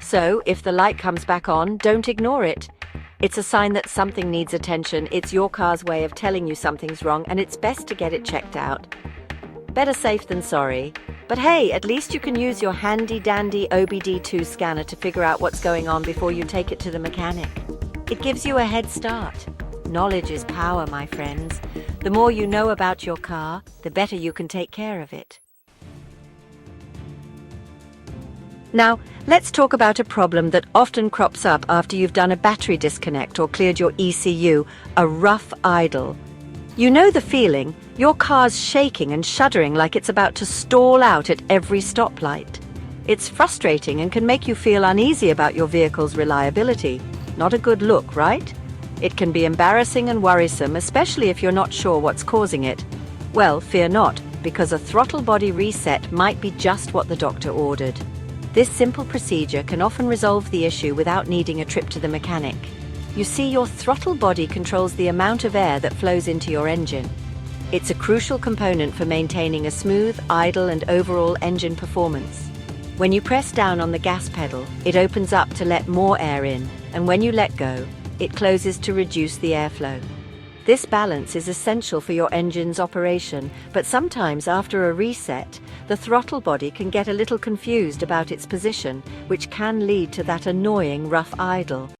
So, if the light comes back on, don't ignore it. It's a sign that something needs attention. It's your car's way of telling you something's wrong, and it's best to get it checked out. Better safe than sorry. But hey, at least you can use your handy-dandy OBD2 scanner to figure out what's going on before you take it to the mechanic. It gives you a head start. Knowledge is power, my friends. The more you know about your car, the better you can take care of it. Now, let's talk about a problem that often crops up after you've done a battery disconnect or cleared your ECU, a rough idle. You know the feeling, your car's shaking and shuddering like it's about to stall out at every stoplight. It's frustrating and can make you feel uneasy about your vehicle's reliability. Not a good look, right? It can be embarrassing and worrisome, especially if you're not sure what's causing it. Well, fear not, because a throttle body reset might be just what the doctor ordered. This simple procedure can often resolve the issue without needing a trip to the mechanic. You see, your throttle body controls the amount of air that flows into your engine. It's a crucial component for maintaining a smooth, idle, and overall engine performance. When you press down on the gas pedal, it opens up to let more air in, and when you let go, it closes to reduce the airflow. This balance is essential for your engine's operation, but sometimes after a reset, the throttle body can get a little confused about its position, which can lead to that annoying rough idle.